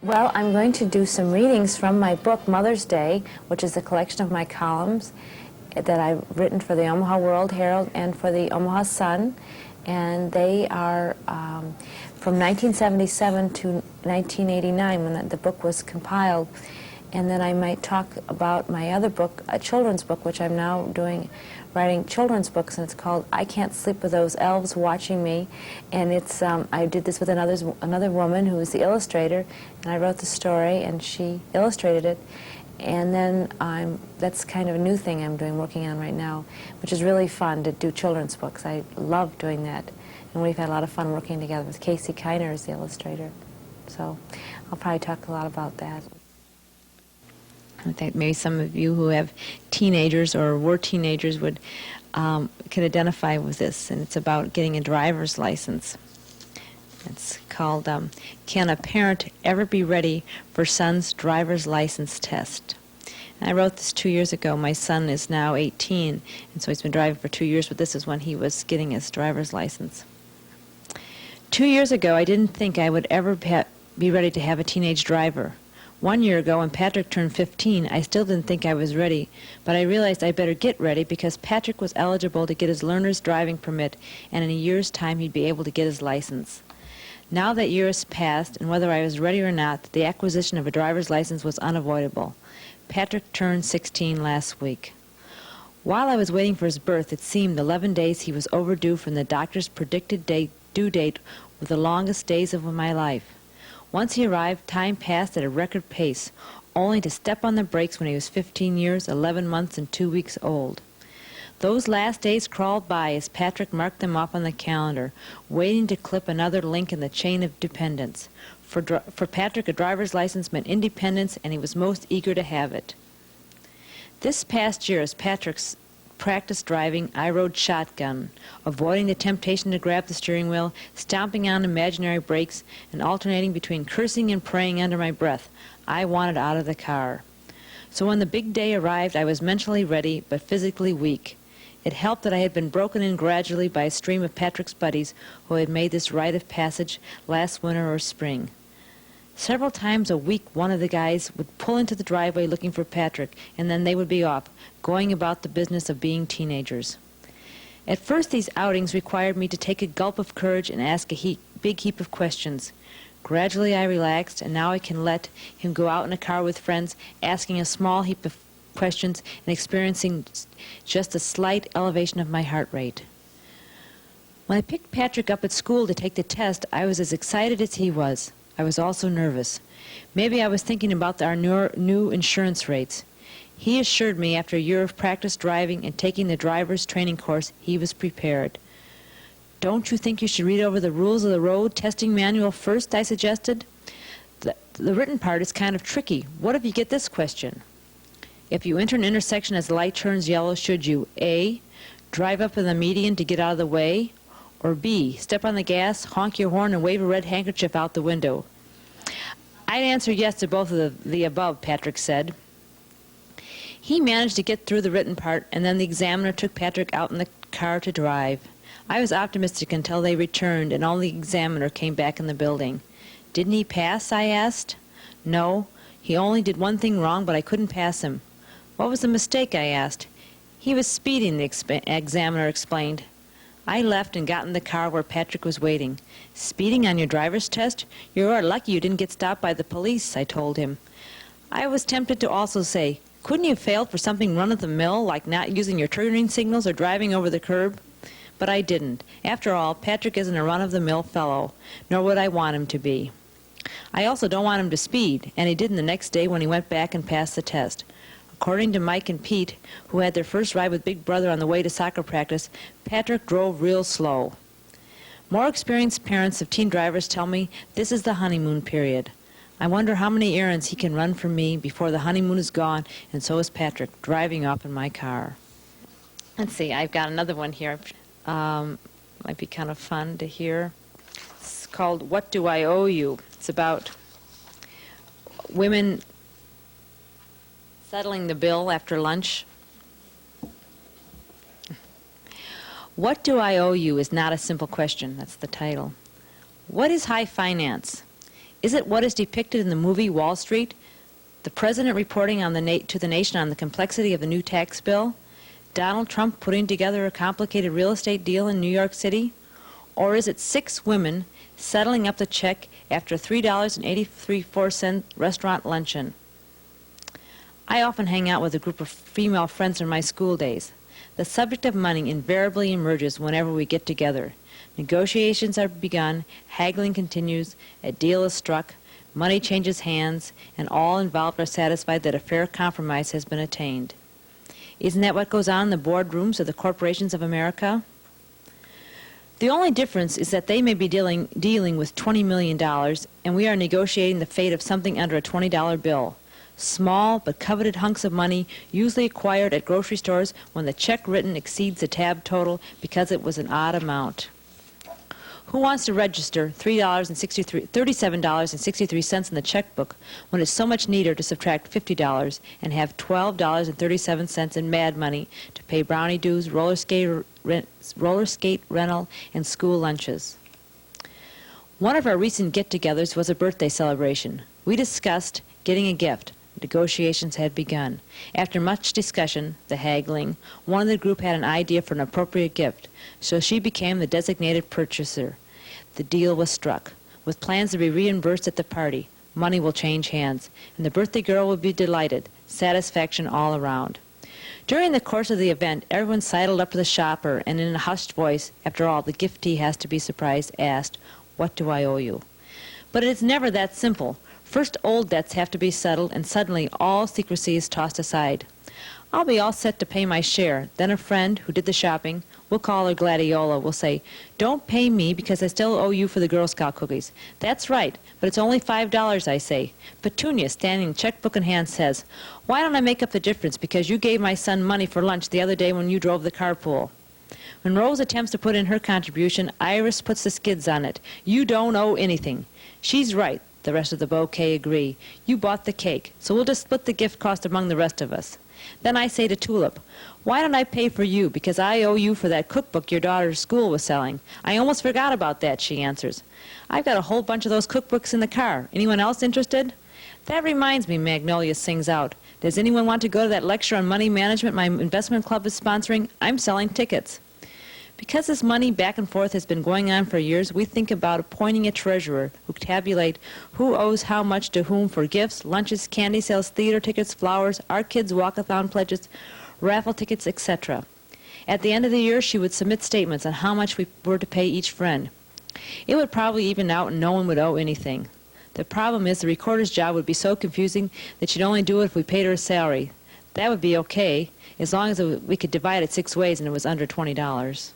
Well, I'm going to do some readings from my book, Mother's Day, which is a collection of my columns that I've written for the Omaha World-Herald and for the Omaha Sun. And they are from 1977 to 1989 when the book was compiled. And then I might talk about my other book, a children's book, which I'm now doing, writing children's books, and it's called I Can't Sleep with Those Elves Watching Me. And it's I did this with another woman who was the illustrator, and I wrote the story, and she illustrated it. And then that's kind of a new thing I'm working on right now, which is really fun to do children's books. I love doing that, and we've had a lot of fun working together with Kate Cavanaugh as the illustrator. So I'll probably talk a lot about that. I think maybe some of you who have teenagers or were teenagers would can identify with this, and it's about getting a driver's license. It's called Can a Parent Ever Be Ready for Son's Driver's License Test? And I wrote this 2 years ago. My son is now 18, and so he's been driving for 2 years, but this is when he was getting his driver's license. 2 years ago, I didn't think I would ever be ready to have a teenage driver. 1 year ago, when Patrick turned 15, I still didn't think I was ready, but I realized I better get ready because Patrick was eligible to get his learner's driving permit, and in a year's time he'd be able to get his license. Now that year has passed, and whether I was ready or not, the acquisition of a driver's license was unavoidable. Patrick turned 16 last week. While I was waiting for his birth, it seemed 11 days he was overdue from the doctor's predicted due date were the longest days of my life. Once he arrived, time passed at a record pace, only to step on the brakes when he was 15 years, 11 months, and 2 weeks old. Those last days crawled by as Patrick marked them off on the calendar, waiting to clip another link in the chain of dependence. For Patrick, a driver's license meant independence, and he was most eager to have it. This past year, as Patrick's practiced driving, I rode shotgun, avoiding the temptation to grab the steering wheel, stomping on imaginary brakes, and alternating between cursing and praying under my breath. I wanted out of the car. So when the big day arrived, I was mentally ready, but physically weak. It helped that I had been broken in gradually by a stream of Patrick's buddies who had made this rite of passage last winter or spring. Several times a week, one of the guys would pull into the driveway looking for Patrick, and then they would be off, going about the business of being teenagers. At first, these outings required me to take a gulp of courage and ask a big heap of questions. Gradually, I relaxed, and now I can let him go out in a car with friends, asking a small heap of questions and experiencing just a slight elevation of my heart rate. When I picked Patrick up at school to take the test, I was as excited as he was. I was also nervous. Maybe I was thinking about our new insurance rates. He assured me after a year of practice driving and taking the driver's training course, he was prepared. Don't you think you should read over the rules of the road testing manual first, I suggested? The written part is kind of tricky. What if you get this question? If you enter an intersection as the light turns yellow, should you A, drive up in the median to get out of the way, or B, step on the gas, honk your horn, and wave a red handkerchief out the window? I'd answer yes to both of the above, Patrick said. He managed to get through the written part, and then the examiner took Patrick out in the car to drive. I was optimistic until they returned, and only the examiner came back in the building. Didn't he pass, I asked. No, he only did one thing wrong, but I couldn't pass him. What was the mistake, I asked. He was speeding, the examiner explained. I left and got in the car where Patrick was waiting. Speeding on your driver's test? You're lucky you didn't get stopped by the police, I told him. I was tempted to also say, couldn't you have failed for something run-of-the-mill, like not using your turning signals or driving over the curb? But I didn't. After all, Patrick isn't a run-of-the-mill fellow, nor would I want him to be. I also don't want him to speed, and he didn't the next day when he went back and passed the test. According to Mike and Pete, who had their first ride with Big Brother on the way to soccer practice, Patrick drove real slow. More experienced parents of teen drivers tell me this is the honeymoon period. I wonder how many errands he can run for me before the honeymoon is gone, and so is Patrick, driving off in my car. Let's see, I've got another one here. Might be kind of fun to hear. It's called What Do I Owe You? It's about women settling the bill after lunch. What do I owe you is not a simple question. That's the title. What is high finance? Is it what is depicted in the movie Wall Street? The president reporting on to the nation on the complexity of the new tax bill? Donald Trump putting together a complicated real estate deal in New York City? Or is it 6 women settling up the check after a $3.83 restaurant luncheon? I often hang out with a group of female friends in my school days. The subject of money invariably emerges whenever we get together. Negotiations are begun, haggling continues, a deal is struck, money changes hands, and all involved are satisfied that a fair compromise has been attained. Isn't that what goes on in the boardrooms of the corporations of America? The only difference is that they may be dealing with $20 million, and we are negotiating the fate of something under a $20 bill. Small but coveted hunks of money usually acquired at grocery stores when the check written exceeds the tab total because it was an odd amount. Who wants to register $37.63 in the checkbook when it's so much neater to subtract $50 and have $12.37 in mad money to pay brownie dues, roller skate rental, and school lunches? One of our recent get-togethers was a birthday celebration. We discussed getting a gift. Negotiations had begun. After much discussion, the haggling, one of the group had an idea for an appropriate gift, so she became the designated purchaser. The deal was struck. With plans to be reimbursed at the party, money will change hands, and the birthday girl will be delighted. Satisfaction all around. During the course of the event, everyone sidled up to the shopper and in a hushed voice, after all, the giftee has to be surprised, asked, "What do I owe you?" But it is never that simple. First, old debts have to be settled, and suddenly all secrecy is tossed aside. I'll be all set to pay my share. Then a friend who did the shopping, we'll call her Gladiola, will say, "Don't pay me because I still owe you for the Girl Scout cookies." "That's right, but it's only $5, I say. Petunia, standing checkbook in hand, says, "Why don't I make up the difference because you gave my son money for lunch the other day when you drove the carpool?" When Rose attempts to put in her contribution, Iris puts the skids on it. "You don't owe anything." "She's right," the rest of the bouquet agree. "You bought the cake, so we'll just split the gift cost among the rest of us." Then I say to Tulip, "Why don't I pay for you? Because I owe you for that cookbook your daughter's school was selling." "I almost forgot about that," she answers. "I've got a whole bunch of those cookbooks in the car. Anyone else interested?" "That reminds me," Magnolia sings out. "Does anyone want to go to that lecture on money management my investment club is sponsoring? I'm selling tickets." Because this money back and forth has been going on for years, we think about appointing a treasurer who tabulate who owes how much to whom for gifts, lunches, candy sales, theater tickets, flowers, our kids' walkathon pledges, raffle tickets, etc. At the end of the year, she would submit statements on how much we were to pay each friend. It would probably even out and no one would owe anything. The problem is the recorder's job would be so confusing that she'd only do it if we paid her a salary. That would be okay, as long as we could divide it 6 ways and it was under $20.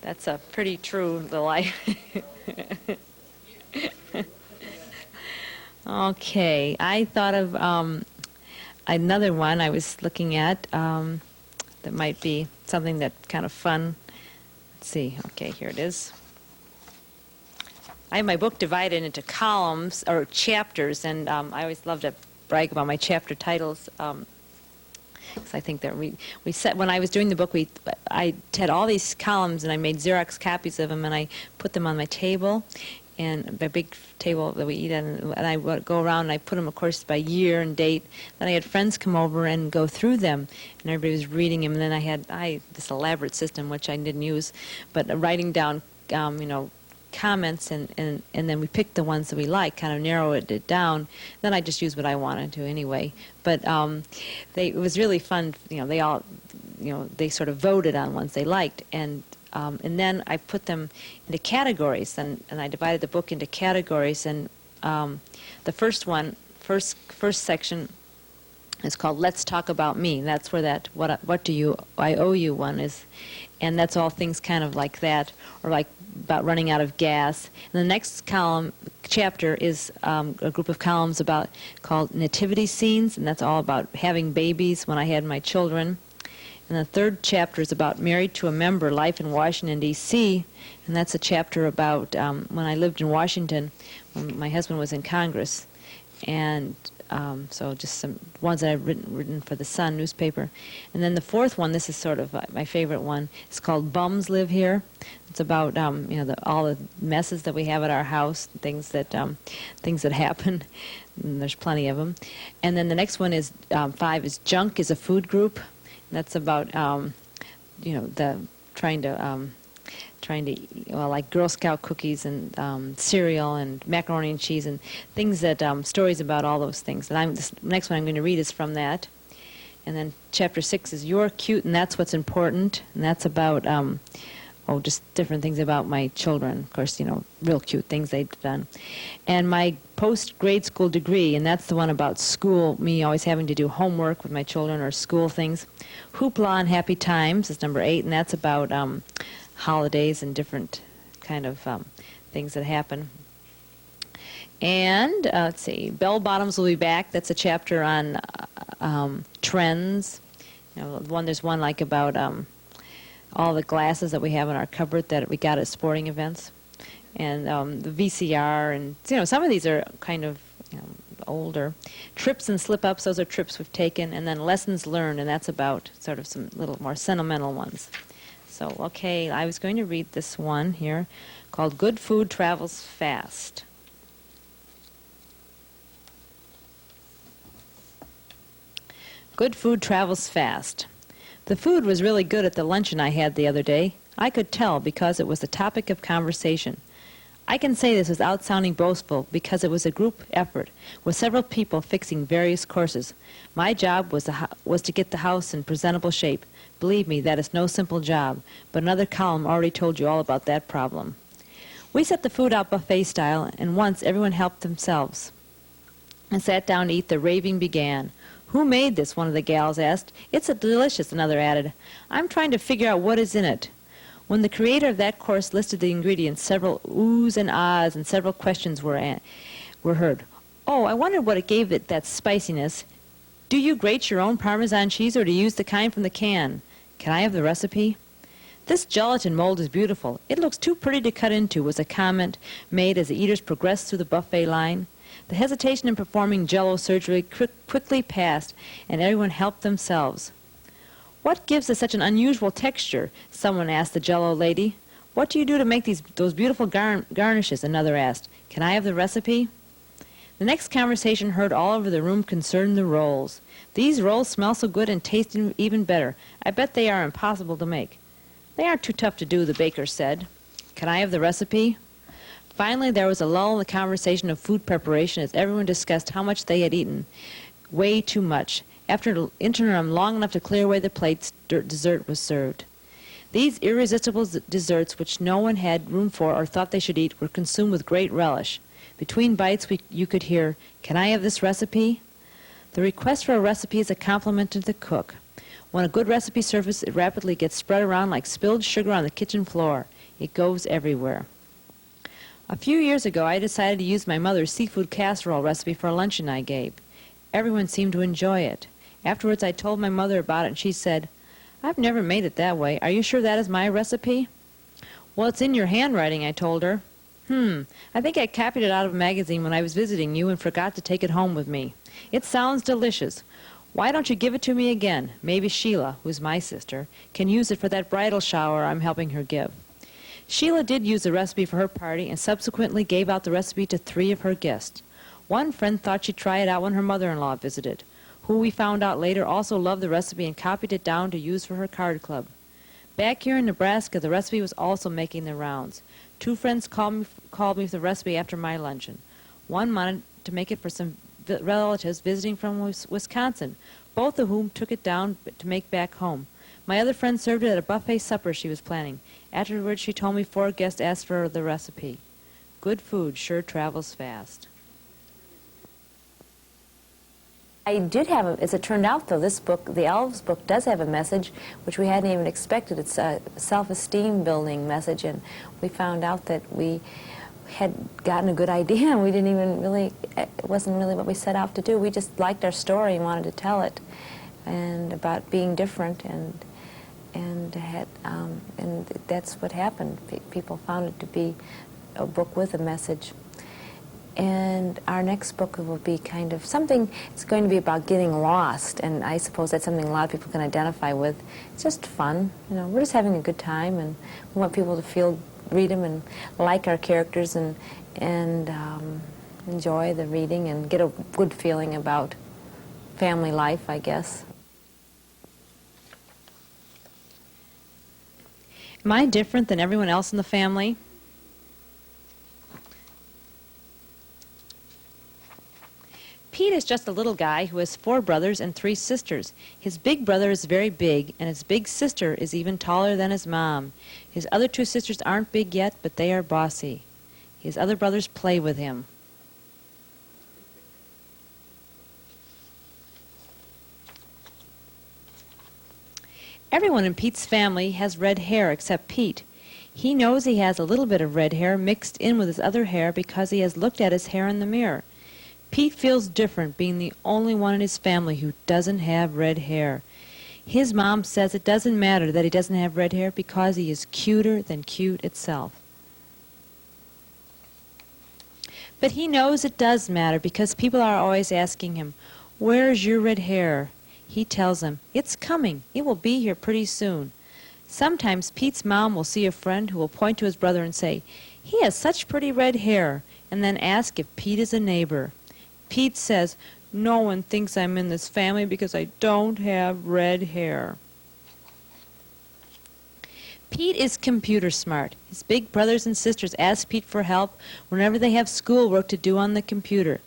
That's a pretty true little Okay, I thought of another one I was looking at that might be something that kind of fun. Let's see. Okay, here it is. I have my book divided into columns or chapters, and I always love to brag about my chapter titles. Because I think that we set, when I was doing the book, I had all these columns and I made Xerox copies of them and I put them on my table, and my big table that we eat at, and I would go around and I put them, of course, by year and date. Then I had friends come over and go through them, and everybody was reading them. And then I had this elaborate system which I didn't use, but writing down, comments, and then we picked the ones that we liked, kind of narrowed it down. Then I just used what I wanted to anyway. But it was really fun. They all, they sort of voted on ones they liked, and then I put them into categories, and I divided the book into categories. And the first section is called "Let's Talk About Me." That's where that what do I owe you one is, and that's all things kind of like that, or like about running out of gas. And the next chapter is a group of columns called nativity scenes, and that's all about having babies when I had my children. And the third chapter is about married to a member, life in Washington, D.C., and that's a chapter about when I lived in Washington, when my husband was in Congress. And So just some ones that I've written for the Sun newspaper. And then the fourth one, this is sort of my favorite one. It's called Bums Live Here. It's about all the messes that we have at our house, things that happen. And there's plenty of them. And then the next one is 5 is Junk is a Food Group. And that's about the trying to eat, like Girl Scout cookies and cereal and macaroni and cheese and things that stories about all those things. And this next one I'm going to read is from that. And then chapter 6 is You're Cute and That's What's Important, and that's about just different things about my children. Of course, real cute things they've done. And my post-grade school degree, and that's the one about school, me always having to do homework with my children or school things. Hoopla and Happy Times is number 8, and that's about holidays and different kind of things that happen. And let's see, Bell Bottoms Will Be Back. That's a chapter on trends. There's one like about all the glasses that we have in our cupboard that we got at sporting events, and the VCR, and some of these are kind of older. Trips and slip-ups, those are trips we've taken, and then lessons learned, and that's about sort of some little more sentimental ones. So, okay, I was going to read this one here called Good Food Travels Fast. Good food travels fast. The food was really good at the luncheon I had the other day. I could tell because it was the topic of conversation. I can say this without sounding boastful because it was a group effort with several people fixing various courses. My job was to get the house in presentable shape. Believe me, that is no simple job, but another column already told you all about that problem. We set the food out buffet style, and once everyone helped themselves and sat down to eat, the raving began. Who made this? One of the gals asked. It's delicious, another added. I'm trying to figure out what is in it. When the creator of that course listed the ingredients, several oohs and ahs and several questions were heard. Oh, I wondered what it gave it that spiciness. Do you grate your own Parmesan cheese or do you use the kind from the can? Can I have the recipe? This gelatin mold is beautiful. It looks too pretty to cut into, was a comment made as the eaters progressed through the buffet line. The hesitation in performing Jell-O surgery quickly passed, and everyone helped themselves. What gives it such an unusual texture? Someone asked the Jell-O lady. What do you do to make those beautiful garnishes? Another asked. Can I have the recipe? The next conversation heard all over the room concerned the rolls. These rolls smell so good and taste even better. I bet they are impossible to make. They aren't too tough to do, the baker said. Can I have the recipe? Finally, there was a lull in the conversation of food preparation as everyone discussed how much they had eaten. Way too much. After an interim long enough to clear away the plates, dessert was served. These irresistible desserts, which no one had room for or thought they should eat, were consumed with great relish. Between bites, you could hear, "Can I have this recipe?" The request for a recipe is a compliment to the cook. When a good recipe surfaces, it rapidly gets spread around like spilled sugar on the kitchen floor. It goes everywhere. A few years ago, I decided to use my mother's seafood casserole recipe for a luncheon I gave. Everyone seemed to enjoy it. Afterwards, I told my mother about it, and she said, "I've never made it that way. Are you sure that is my recipe?" "Well, it's in your handwriting," I told her. I think I copied it out of a magazine when I was visiting you and forgot to take it home with me. It sounds delicious. Why don't you give it to me again? Maybe Sheila, who's my sister, can use it for that bridal shower I'm helping her give." Sheila did use the recipe for her party and subsequently gave out the recipe to 3 of her guests. One friend thought she'd try it out when her mother-in-law visited, who we found out later also loved the recipe and copied it down to use for her card club. Back here in Nebraska, the recipe was also making the rounds. 2 friends called me for the recipe after my luncheon. One wanted to make it for some relatives visiting from Wisconsin, both of whom took it down to make back home. My other friend served it at a buffet supper she was planning. Afterwards, she told me 4 guests asked for the recipe. Good food sure travels fast. I did have, as it turned out though, this book, the Elves book, does have a message which we hadn't even expected. It's a self-esteem building message, and we found out that we had gotten a good idea, and we didn't even really, it wasn't really what we set out to do. We just liked our story and wanted to tell it, and about being different, and that's what happened. People found it to be a book with a message. And our next book will be kind of something, it's going to be about getting lost, and I suppose that's something a lot of people can identify with. It's just fun, you know, we're just having a good time, and we want people to read them and like our characters and enjoy the reading and get a good feeling about family life, I guess. Am I different than everyone else in the family? Pete is just a little guy who has 4 brothers and 3 sisters. His big brother is very big, and his big sister is even taller than his mom. His other 2 sisters aren't big yet, but they are bossy. His other brothers play with him. Everyone in Pete's family has red hair except Pete. He knows he has a little bit of red hair mixed in with his other hair because he has looked at his hair in the mirror. Pete feels different being the only one in his family who doesn't have red hair. His mom says it doesn't matter that he doesn't have red hair because he is cuter than cute itself. But he knows it does matter because people are always asking him, "Where's your red hair?" He tells them, "It's coming. It will be here pretty soon." Sometimes Pete's mom will see a friend who will point to his brother and say, "He has such pretty red hair," and then ask if Pete is a neighbor. Pete says, "No one thinks I'm in this family because I don't have red hair." Pete is computer smart. His big brothers and sisters ask Pete for help whenever they have schoolwork to do on the computer.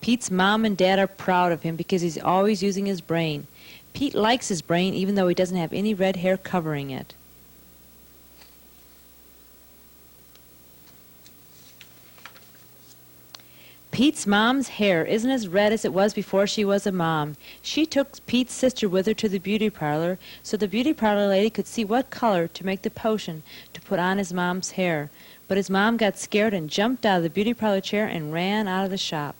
Pete's mom and dad are proud of him because he's always using his brain. Pete likes his brain even though he doesn't have any red hair covering it. Pete's mom's hair isn't as red as it was before she was a mom. She took Pete's sister with her to the beauty parlor so the beauty parlor lady could see what color to make the potion to put on his mom's hair. But his mom got scared and jumped out of the beauty parlor chair and ran out of the shop.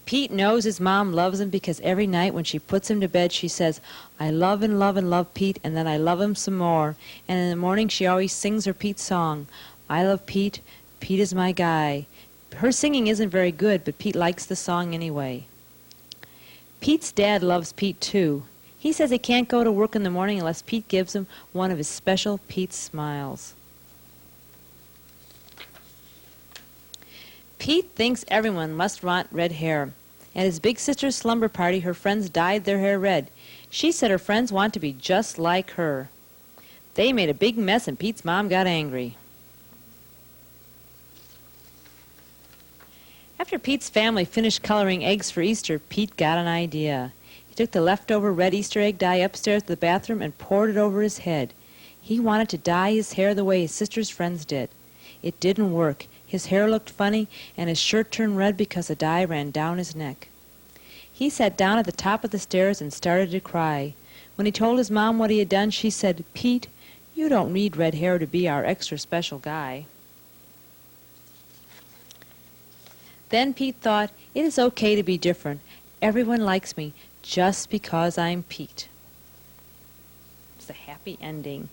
Pete knows his mom loves him because every night when she puts him to bed, she says, "I love and love and love Pete, and then I love him some more." And in the morning, she always sings her Pete song, "I love Pete, Pete is my guy." Her singing isn't very good, but Pete likes the song anyway. Pete's dad loves Pete, too. He says he can't go to work in the morning unless Pete gives him one of his special Pete smiles. Pete thinks everyone must want red hair. At his big sister's slumber party, her friends dyed their hair red. She said her friends want to be just like her. They made a big mess and Pete's mom got angry. After Pete's family finished coloring eggs for Easter, Pete got an idea. He took the leftover red Easter egg dye upstairs to the bathroom and poured it over his head. He wanted to dye his hair the way his sister's friends did. It didn't work. His hair looked funny, and his shirt turned red because the dye ran down his neck. He sat down at the top of the stairs and started to cry. When he told his mom what he had done, she said, "Pete, you don't need red hair to be our extra special guy." Then Pete thought, it is okay to be different. Everyone likes me just because I'm Pete. It's a happy ending.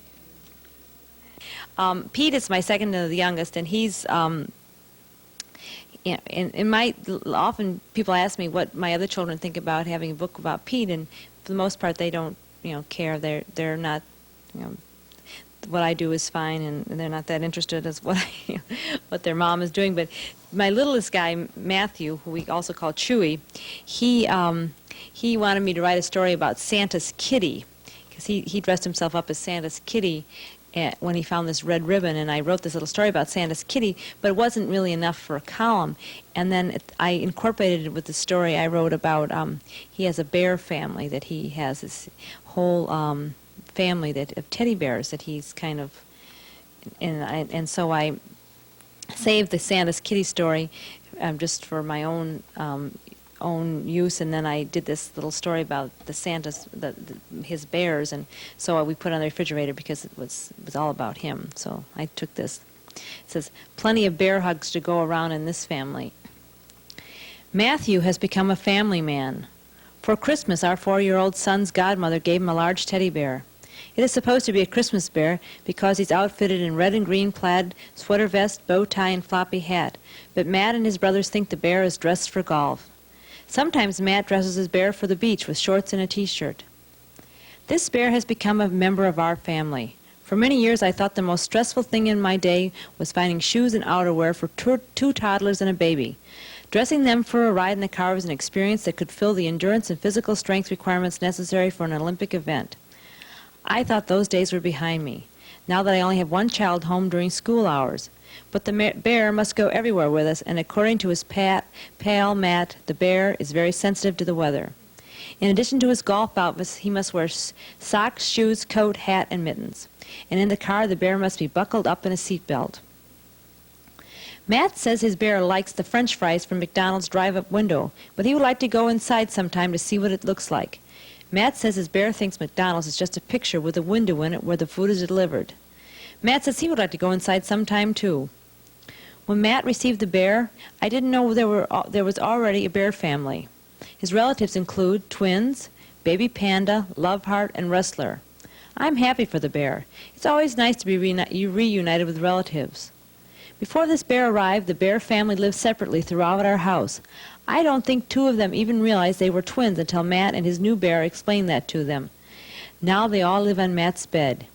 Pete is my second and the youngest, and he's, often people ask me what my other children think about having a book about Pete, and for the most part they don't, care. They're not, what I do is fine, and they're not that interested as what what their mom is doing. But my littlest guy, Matthew, who we also call Chewy, he wanted me to write a story about Santa's kitty, because he dressed himself up as Santa's kitty when he found this red ribbon, and I wrote this little story about Santa's kitty, but it wasn't really enough for a column. And then I incorporated it with the story I wrote about, he has a bear family, that he has this whole family of teddy bears that he's kind of, and so I saved the Santa's kitty story just for my own use, and then I did this little story about the Santa's, his bears, and so we put it on the refrigerator because it was all about him. So I took this. It says, "Plenty of bear hugs to go around in this family." Matthew has become a family man. For Christmas, our 4-year-old son's godmother gave him a large teddy bear. It is supposed to be a Christmas bear because he's outfitted in red and green plaid, sweater vest, bow tie, and floppy hat. But Matt and his brothers think the bear is dressed for golf. Sometimes Matt dresses his bear for the beach with shorts and a t-shirt. This bear has become a member of our family. For many years I thought the most stressful thing in my day was finding shoes and outerwear for two toddlers and a baby. Dressing them for a ride in the car was an experience that could fill the endurance and physical strength requirements necessary for an Olympic event. I thought those days were behind me, now that I only have one child home during school hours. But the bear must go everywhere with us, and according to his pal Matt, the bear is very sensitive to the weather. In addition to his golf outfits, he must wear socks, shoes, coat, hat, and mittens. And in the car, the bear must be buckled up in a seatbelt. Matt says his bear likes the French fries from McDonald's drive-up window, but he would like to go inside sometime to see what it looks like. Matt says his bear thinks McDonald's is just a picture with a window in it where the food is delivered. Matt says he would like to go inside sometime too. When Matt received the bear, I didn't know there was already a bear family. His relatives include twins, baby panda, loveheart, and wrestler. I'm happy for the bear. It's always nice to be reunited with relatives. Before this bear arrived, the bear family lived separately throughout our house. I don't think two of them even realized they were twins until Matt and his new bear explained that to them. Now they all live on Matt's bed.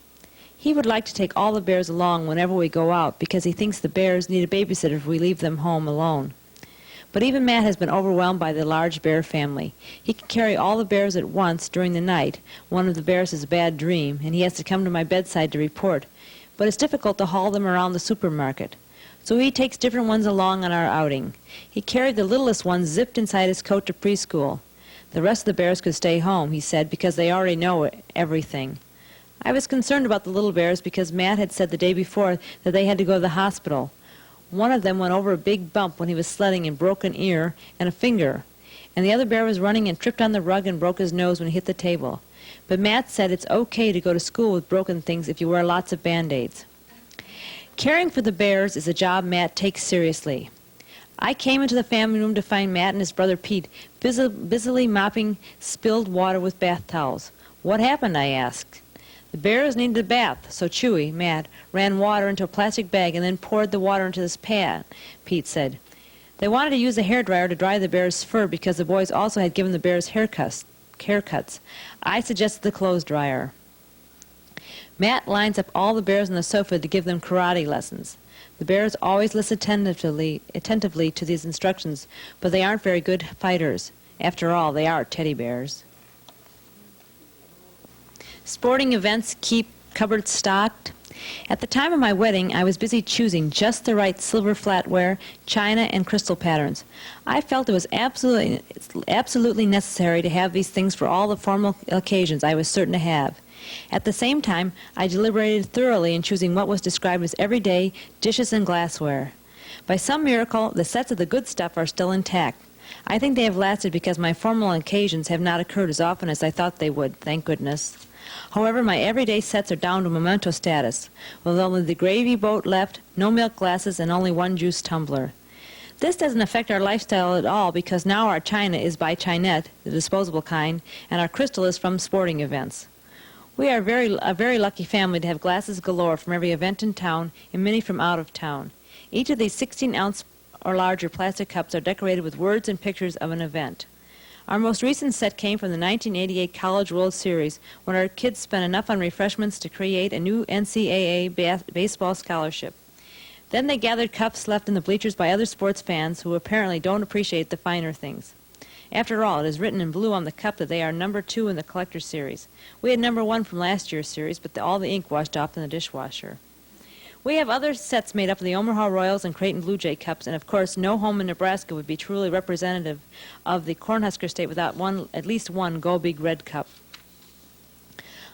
He would like to take all the bears along whenever we go out because he thinks the bears need a babysitter if we leave them home alone. But even Matt has been overwhelmed by the large bear family. He can carry all the bears at once during the night. One of the bears has a bad dream, and he has to come to my bedside to report. But it's difficult to haul them around the supermarket. So he takes different ones along on our outing. He carried the littlest one zipped inside his coat to preschool. The rest of the bears could stay home, he said, because they already know everything. I was concerned about the little bears because Matt had said the day before that they had to go to the hospital. One of them went over a big bump when he was sledding and broke an ear and a finger. And the other bear was running and tripped on the rug and broke his nose when he hit the table. But Matt said it's okay to go to school with broken things if you wear lots of Band-Aids. Caring for the bears is a job Matt takes seriously. I came into the family room to find Matt and his brother Pete busily mopping spilled water with bath towels. What happened, I asked. The bears needed a bath, so Chewy, Matt, ran water into a plastic bag and then poured the water into this pan, Pete said. They wanted to use a hairdryer to dry the bear's fur because the boys also had given the bears haircuts. I suggested the clothes dryer. Matt lines up all the bears on the sofa to give them karate lessons. The bears always listen attentively to these instructions, but they aren't very good fighters. After all, they are teddy bears. Sporting events keep cupboards stocked. At the time of my wedding, I was busy choosing just the right silver flatware, china, and crystal patterns. I felt it was absolutely necessary to have these things for all the formal occasions I was certain to have. At the same time, I deliberated thoroughly in choosing what was described as everyday dishes and glassware. By some miracle, the sets of the good stuff are still intact. I think they have lasted because my formal occasions have not occurred as often as I thought they would, thank goodness. However, my everyday sets are down to memento status, with only the gravy boat left, no milk glasses, and only one juice tumbler. This doesn't affect our lifestyle at all because now our china is by Chinette, the disposable kind, and our crystal is from sporting events. We are a very lucky family to have glasses galore from every event in town and many from out of town. Each of these 16-ounce or larger plastic cups are decorated with words and pictures of an event. Our most recent set came from the 1988 College World Series, when our kids spent enough on refreshments to create a new NCAA baseball scholarship. Then they gathered cups left in the bleachers by other sports fans who apparently don't appreciate the finer things. After all, it is written in blue on the cup that they are number 2 in the collector's series. We had number 1 from last year's series, but all the ink washed off in the dishwasher. We have other sets made up of the Omaha Royals and Creighton Blue Jay cups, and of course no home in Nebraska would be truly representative of the Cornhusker State without at least one Go Big Red cup.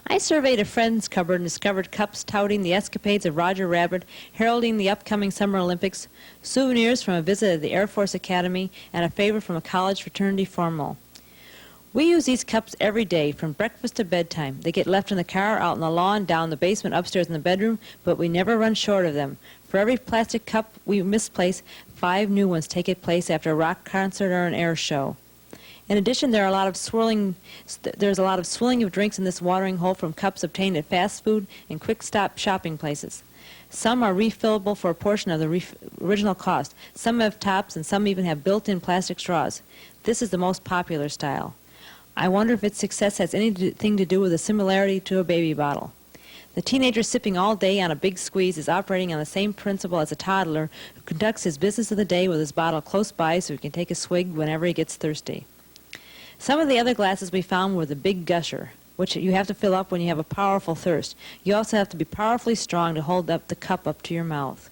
I surveyed a friend's cupboard and discovered cups touting the escapades of Roger Rabbit, heralding the upcoming Summer Olympics, souvenirs from a visit at the Air Force Academy, and a favor from a college fraternity formal. We use these cups every day, from breakfast to bedtime. They get left in the car, out on the lawn, down the basement, upstairs in the bedroom, but we never run short of them. For every plastic cup we misplace, 5 new ones take its place after a rock concert or an air show. In addition, there's a lot of swirling of drinks in this watering hole from cups obtained at fast food and quick-stop shopping places. Some are refillable for a portion of the original cost. Some have tops, and some even have built-in plastic straws. This is the most popular style. I wonder if its success has anything to do with a similarity to a baby bottle. The teenager sipping all day on a big squeeze is operating on the same principle as a toddler who conducts his business of the day with his bottle close by so he can take a swig whenever he gets thirsty. Some of the other glasses we found were the big gusher, which you have to fill up when you have a powerful thirst. You also have to be powerfully strong to hold up the cup up to your mouth.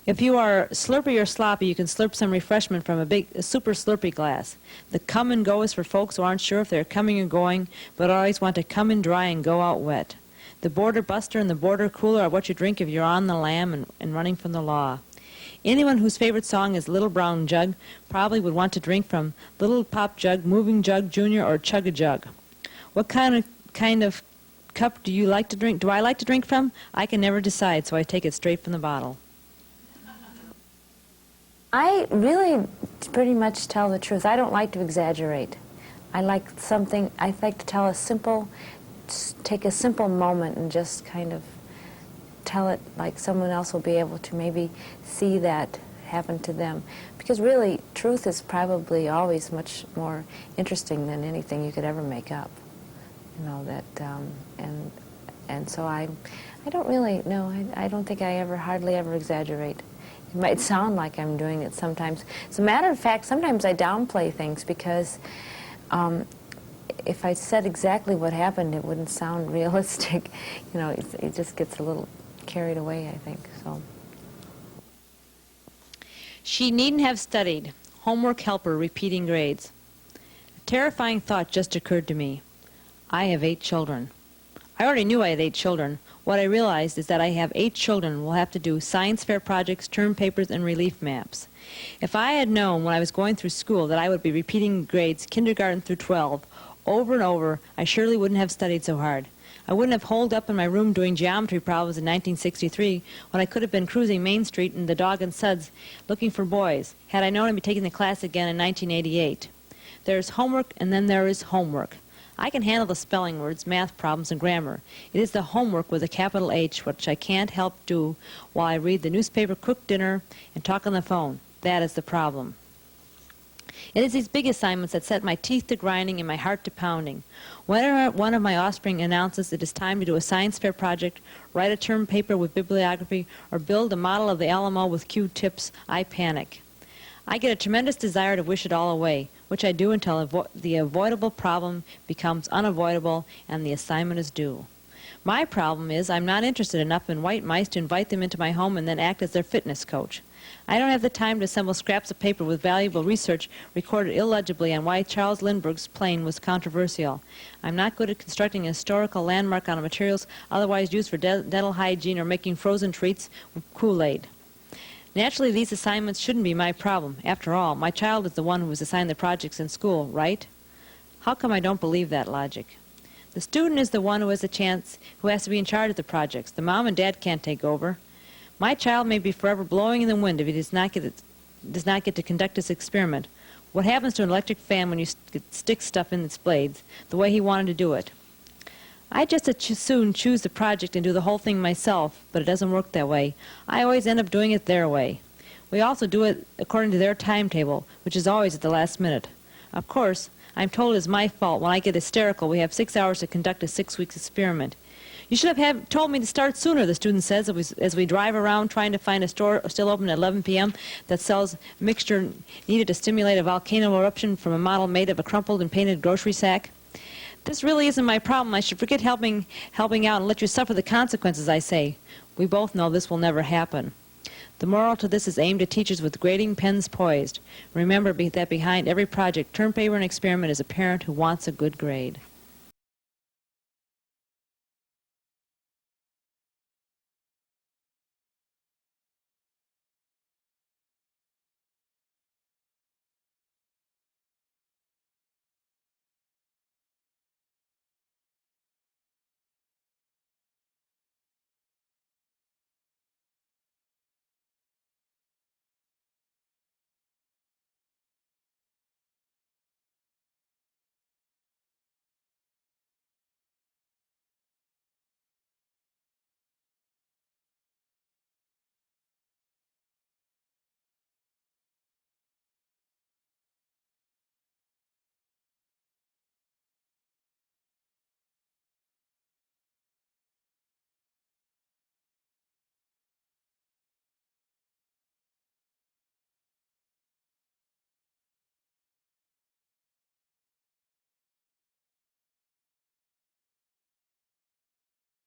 If you are slurpy or sloppy, you can slurp some refreshment from a super slurpy glass. The come and go is for folks who aren't sure if they're coming or going, but always want to come in dry and go out wet. The border buster and the border cooler are what you drink if you're on the lam and running from the law. Anyone whose favorite song is Little Brown Jug probably would want to drink from Little Pop Jug, Moving Jug Junior, or Chug-a-Jug. What kind of cup do you like to drink? Do I like to drink from? I can never decide, so I take it straight from the bottle. I really pretty much tell the truth. I don't like to exaggerate. I like to tell take a simple moment and just kind of tell it like someone else will be able to maybe see that happen to them. Because really, truth is probably always much more interesting than anything you could ever make up. You know, and so I don't really, no, I don't think I hardly ever exaggerate. It might sound like I'm doing it sometimes. As a matter of fact, sometimes I downplay things because if I said exactly what happened, it wouldn't sound realistic. You know, it just gets a little carried away, I think. So. She needn't have studied. Homework helper repeating grades. A terrifying thought just occurred to me. I have 8 children. I already knew I had 8 children. What I realized is that I have 8 children who will have to do science fair projects, term papers, and relief maps. If I had known when I was going through school that I would be repeating grades kindergarten through 12 over and over, I surely wouldn't have studied so hard. I wouldn't have holed up in my room doing geometry problems in 1963 when I could have been cruising Main Street in the Dog and Suds looking for boys, had I known I'd be taking the class again in 1988. There's homework, and then there is homework. I can handle the spelling words, math problems, and grammar. It is the homework with a capital H which I can't help do while I read the newspaper, cook dinner, and talk on the phone. That is the problem. It is these big assignments that set my teeth to grinding and my heart to pounding. Whenever one of my offspring announces it is time to do a science fair project, write a term paper with bibliography, or build a model of the Alamo with Q-tips, I panic. I get a tremendous desire to wish it all away, which I do until the avoidable problem becomes unavoidable and the assignment is due. My problem is I'm not interested enough in white mice to invite them into my home and then act as their fitness coach. I don't have the time to assemble scraps of paper with valuable research recorded illegibly on why Charles Lindbergh's plane was controversial. I'm not good at constructing a historical landmark on materials otherwise used for dental hygiene or making frozen treats with Kool-Aid. Naturally, these assignments shouldn't be my problem. After all, my child is the one who was assigned the projects in school, right? How come I don't believe that logic? The student is the one who has to be in charge of the projects. The mom and dad can't take over. My child may be forever blowing in the wind if he does not get to conduct his experiment. What happens to an electric fan when you stick stuff in its blades, the way he wanted to do it? I just as soon choose the project and do the whole thing myself, but it doesn't work that way. I always end up doing it their way. We also do it according to their timetable, which is always at the last minute. Of course, I'm told it is my fault when I get hysterical. We have 6 hours to conduct a 6-week experiment. You should have told me to start sooner, the student says, as we drive around trying to find a store still open at 11 p.m. that sells mixture needed to stimulate a volcano eruption from a model made of a crumpled and painted grocery sack. This really isn't my problem. I should forget helping out and let you suffer the consequences, I say. We both know this will never happen. The moral to this is aimed at teachers with grading pens poised. Remember that behind every project, term paper, and experiment is a parent who wants a good grade.